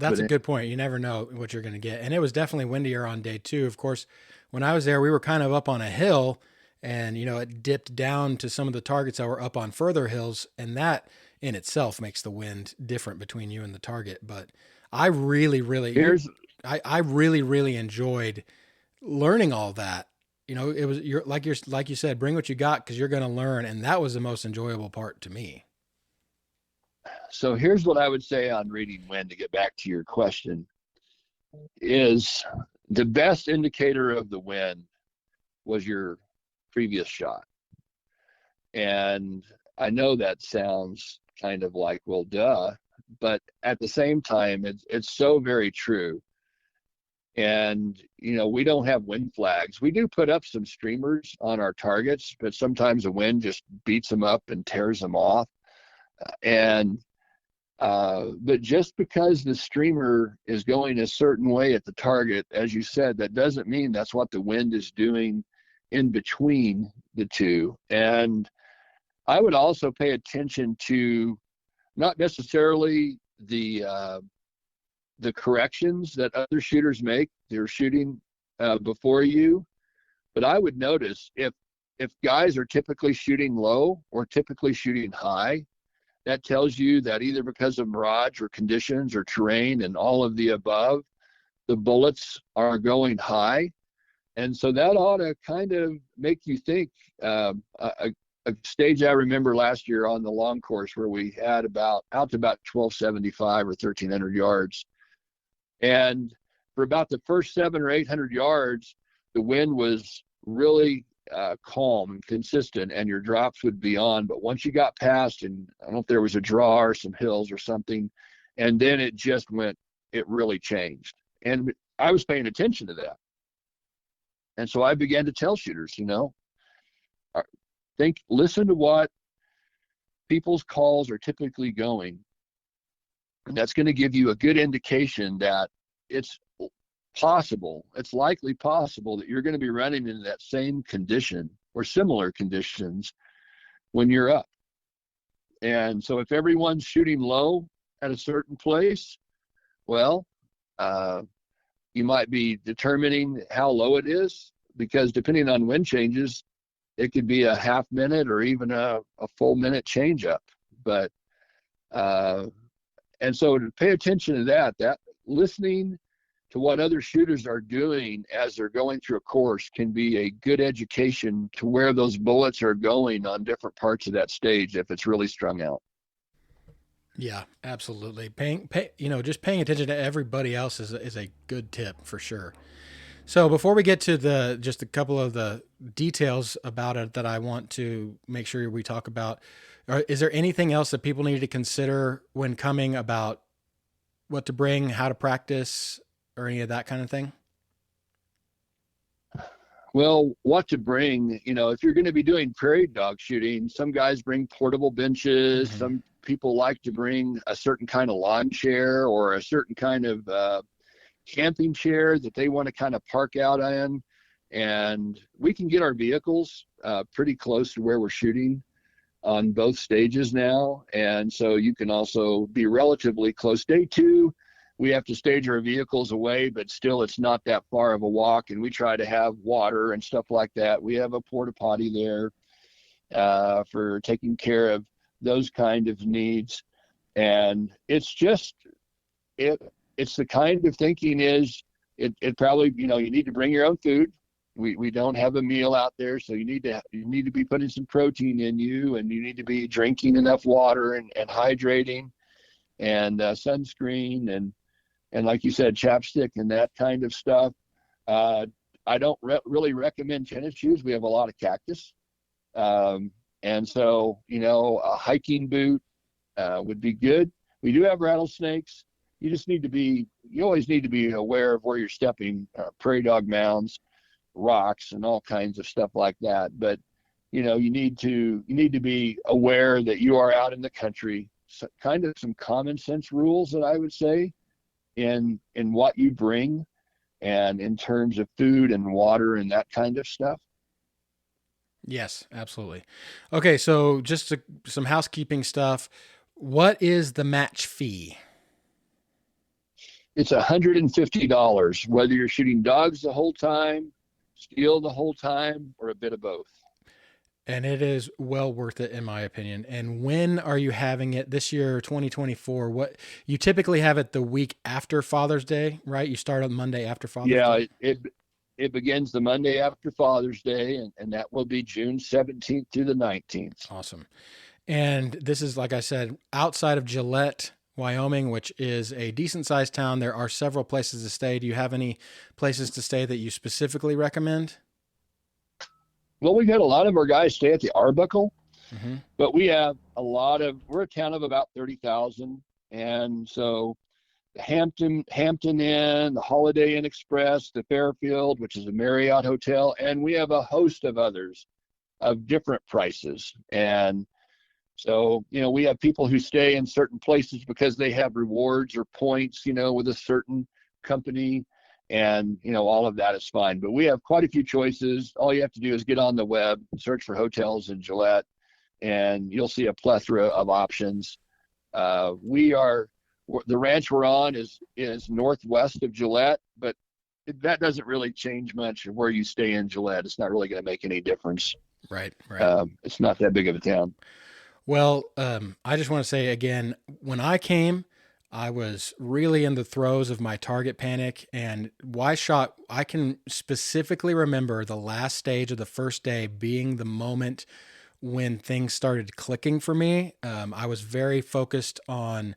a good point. You never know what you're going to get. And it was definitely windier on day two. Of course, when I was there, we were kind of up on a hill, and, it dipped down to some of the targets that were up on further hills. And that in itself makes the wind different between you and the target. But I really, I really enjoyed learning all that. It was like you said, bring what you got, because you're going to learn. And that was the most enjoyable part to me. So here's what I would say on reading wind, to get back to your question, is the best indicator of the wind was your previous shot. And I know that sounds kind of like, well, duh, but at the same time, it's so very true. And, we don't have wind flags. We do put up some streamers on our targets, but sometimes the wind just beats them up and tears them off. But just because the streamer is going a certain way at the target, as you said, that doesn't mean that's what the wind is doing in between the two. And I would also pay attention to not necessarily the corrections that other shooters make. They're shooting before you, But I would notice if guys are typically shooting low or typically shooting high, that tells you that either because of mirage or conditions or terrain and all of the above, the bullets are going high. And so that ought to kind of make you think. A stage I remember last year on the long course where we had out to about 1275 or 1300 yards. And for about the first 700 or 800 yards, the wind was really calm and consistent, and your drops would be on. But once you got past, and I don't know if there was a draw or some hills or something, and then it really changed. And I was paying attention to that. And so I began to tell shooters, listen to what people's calls are typically going. And that's going to give you a good indication that it's likely possible that you're going to be running into that same condition or similar conditions when you're up. And so if everyone's shooting low at a certain place, well, you might be determining how low it is, because depending on wind changes, it could be a half minute or even a full minute change up. But and so to pay attention to that listening to what other shooters are doing as they're going through a course can be a good education to where those bullets are going on different parts of that stage if it's really strung out. Yeah, absolutely. Just paying attention to everybody else is a good tip for sure. So before we get to just a couple of the details about it that I want to make sure we talk about, is there anything else that people need to consider when coming about what to bring, how to practice, or any of that kind of thing? Well, what to bring, if you're going to be doing prairie dog shooting, some guys bring portable benches. Mm-hmm. Some people like to bring a certain kind of lawn chair or a certain kind of camping chair that they want to kind of park out in. And we can get our vehicles pretty close to where we're shooting on both stages now. And so you can also be relatively close. Day 2, we have to stage our vehicles away, but still it's not that far of a walk. And we try to have water and stuff like that. We have a porta potty there for taking care of those kind of needs. And it's the kind of thinking is it probably, you need to bring your own food. We don't have a meal out there, so you need to be putting some protein in you, and you need to be drinking enough water and hydrating and sunscreen and like you said, chapstick and that kind of stuff. I don't really recommend tennis shoes. We have a lot of cactus. And so, a hiking boot would be good. We do have rattlesnakes. You always need to be aware of where you're stepping, prairie dog mounds, rocks, and all kinds of stuff like that. But, you need to be aware that you are out in the country. So kind of some common sense rules that I would say in what you bring and in terms of food and water and that kind of stuff. Yes, absolutely. Okay, so just some housekeeping stuff. What is the match fee? It's $150, whether you're shooting dogs the whole time, steel the whole time, or a bit of both. And it is well worth it, in my opinion. And when are you having it this year, 2024? What you typically have it the week after Father's Day, right? You start on Monday after Father's Day. Yeah, it begins the Monday after Father's Day, and that will be June 17th through the 19th. Awesome. And this is, like I said, outside of Gillette, Wyoming, which is a decent sized town. There are several places to stay. Do you have any places to stay that you specifically recommend? Well, we've had a lot of our guys stay at the Arbuckle, Mm-hmm. but we're a town of about 30,000. And so the Hampton Inn, the Holiday Inn Express, the Fairfield, which is a Marriott hotel, and we have a host of others of different prices. And so, we have people who stay in certain places because they have rewards or points, with a certain company. And, all of that is fine. But we have quite a few choices. All you have to do is get on the web, search for hotels in Gillette, and you'll see a plethora of options. The ranch we're on is northwest of Gillette, but that doesn't really change much where you stay in Gillette. It's not really going to make any difference. Right, right. It's not that big of a town. Well, I just want to say again, when I came, I was really in the throes of my target panic and Y shot. I can specifically remember the last stage of the first day being the moment when things started clicking for me. I was very focused on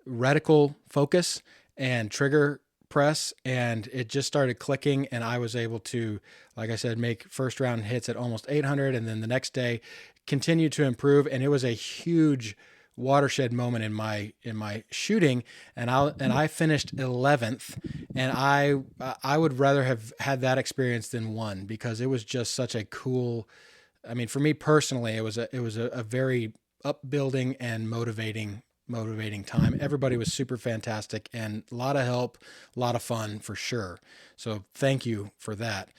reticle focus and trigger press, and it just started clicking, and I was able to, like I said, make first round hits at almost 800, and then the next day continue to improve, and it was a huge watershed moment in my shooting, and I finished 11th, and I would rather have had that experience than won, because it was just such a cool, I mean, for me personally, it was a very upbuilding and motivating time. Everybody was super fantastic and a lot of help, a lot of fun for sure. So thank you for that.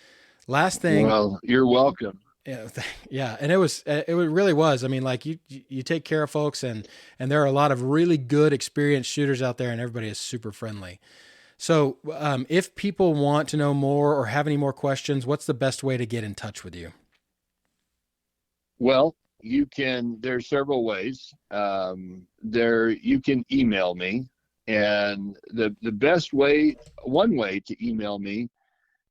Last thing. Well, you're welcome. Yeah, yeah, and it really was. I mean, like you take care of folks, and there are a lot of really good, experienced shooters out there, and everybody is super friendly. So, if people want to know more or have any more questions, what's the best way to get in touch with you? Well, there's several ways. You can email me, and the best way, one way to email me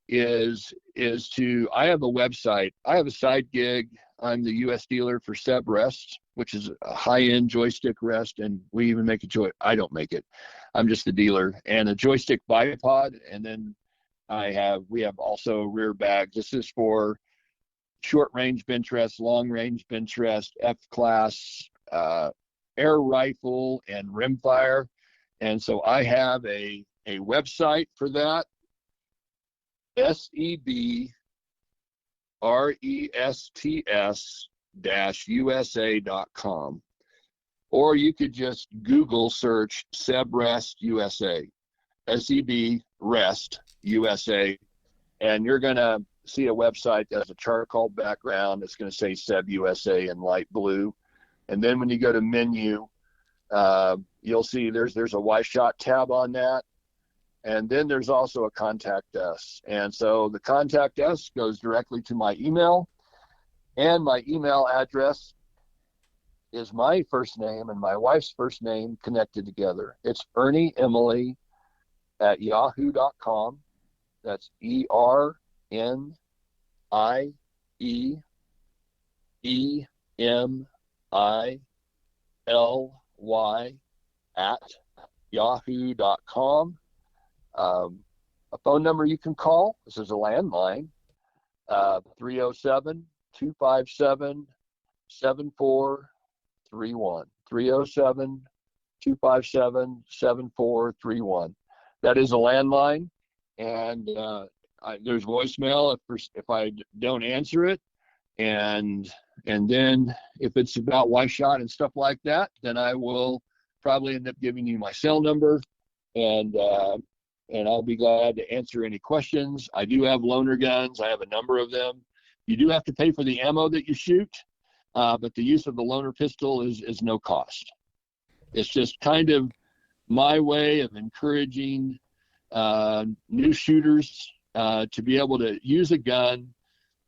is I have a website. I have a side gig. I'm the U.S. dealer for Seb Rest, which is a high-end joystick rest, and we even make I don't make it. I'm just the dealer, and a joystick bipod, and then we have also rear bags. This is for short range bench rest, long range bench rest, F class, air rifle, and rimfire. And so I have a website for that, SEBRESTS-USA.com. Or you could just Google search Seb Rest USA, SEB Rest USA, and you're going to see a website that has a charcoal background. It's going to say Seb USA in light blue. And then when you go to menu, you'll see there's a Y shot tab on that. And then there's also a contact us. And so the contact us goes directly to my email. And my email address is my first name and my wife's first name connected together. It's Ernie Emily at yahoo.com. That's ERNIEEMILY at yahoo.com. A phone number you can call. This is a landline, 307-257-7431. 307-257-7431. That is a landline, and there's voicemail if I don't answer it, and then if it's about Y shot and stuff like that, then I will probably end up giving you my cell number, and I'll be glad to answer any questions. I do have loaner guns. I have a number of them. You do have to pay for the ammo that you shoot, but the use of the loaner pistol is no cost. It's just kind of my way of encouraging new shooters to be able to use a gun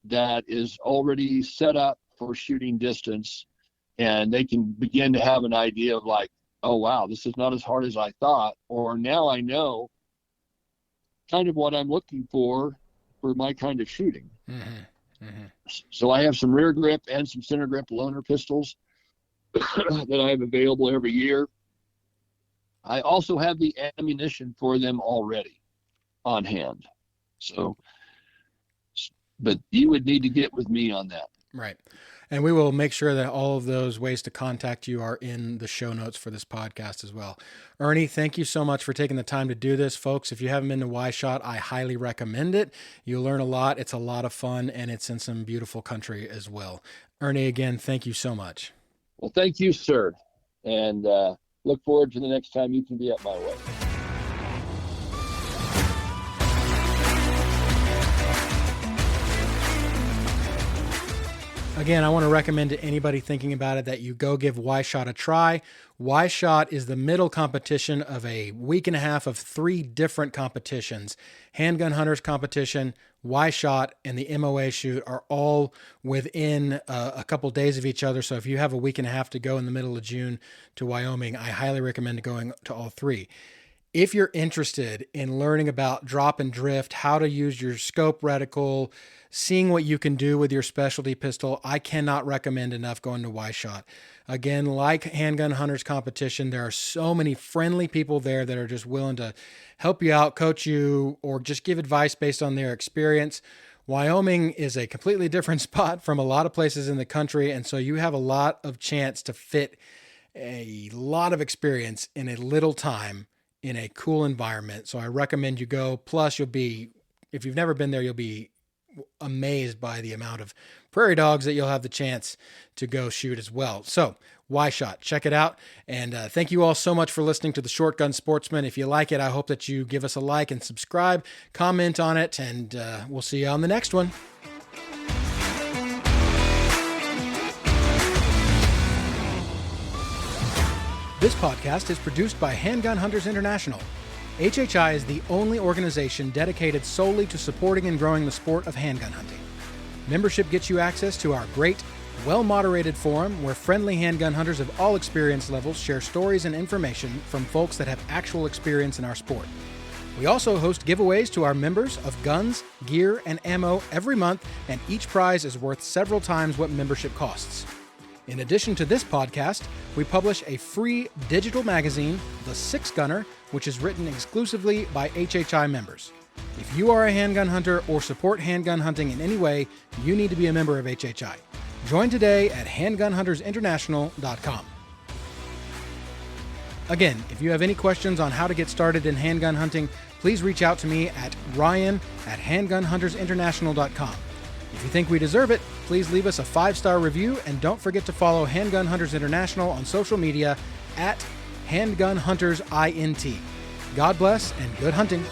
that is already set up for shooting distance, and they can begin to have an idea of like, oh wow, this is not as hard as I thought, or now I know kind of what I'm looking for my kind of shooting. Mm-hmm. Mm-hmm. So I have some rear grip and some center grip loaner pistols that I have available every year. I also have the ammunition for them already on hand. So, but you would need to get with me on that. Right. And we will make sure that all of those ways to contact you are in the show notes for this podcast as well. Ernie, thank you so much for taking the time to do this. Folks, if you haven't been to Y Shot, I highly recommend it. You'll learn a lot. It's a lot of fun, and it's in some beautiful country as well. Ernie, again, thank you so much. Well, thank you, sir. And look forward to the next time you can be at my way. Again, I want to recommend to anybody thinking about it that you go give Y-Shot a try. Y-Shot is the middle competition of a week and a half of 3 different competitions. Handgun Hunters competition, Y-Shot, and the MOA shoot are all within a couple days of each other. So if you have a week and a half to go in the middle of June to Wyoming, I highly recommend going to all 3. If you're interested in learning about drop and drift, how to use your scope reticle, seeing what you can do with your specialty pistol, I cannot recommend enough going to Y-Shot. Again, like Handgun Hunters competition, there are so many friendly people there that are just willing to help you out, coach you, or just give advice based on their experience. Wyoming is a completely different spot from a lot of places in the country, and so you have a lot of chance to fit a lot of experience in a little time in a cool environment. So I recommend you go. Plus, you'll be, if you've never been there, you'll be amazed by the amount of prairie dogs that you'll have the chance to go shoot as well. So Y-Shot, check it out. And thank you all so much for listening to the Shotgun Sportsman. If you like it, I hope that you give us a like and subscribe, comment on it, and we'll see you on the next one. This podcast is produced by Handgun Hunters International. HHI is the only organization dedicated solely to supporting and growing the sport of handgun hunting. Membership gets you access to our great, well-moderated forum where friendly handgun hunters of all experience levels share stories and information from folks that have actual experience in our sport. We also host giveaways to our members of guns, gear, and ammo every month, and each prize is worth several times what membership costs. In addition to this podcast, we publish a free digital magazine, The Six Gunner, which is written exclusively by HHI members. If you are a handgun hunter or support handgun hunting in any way, you need to be a member of HHI. Join today at handgunhuntersinternational.com. Again, if you have any questions on how to get started in handgun hunting, please reach out to me at ryan@handgunhuntersinternational.com. If you think we deserve it, please leave us a 5-star review, and don't forget to follow Handgun Hunters International on social media at Handgun Hunters INT. God bless and good hunting.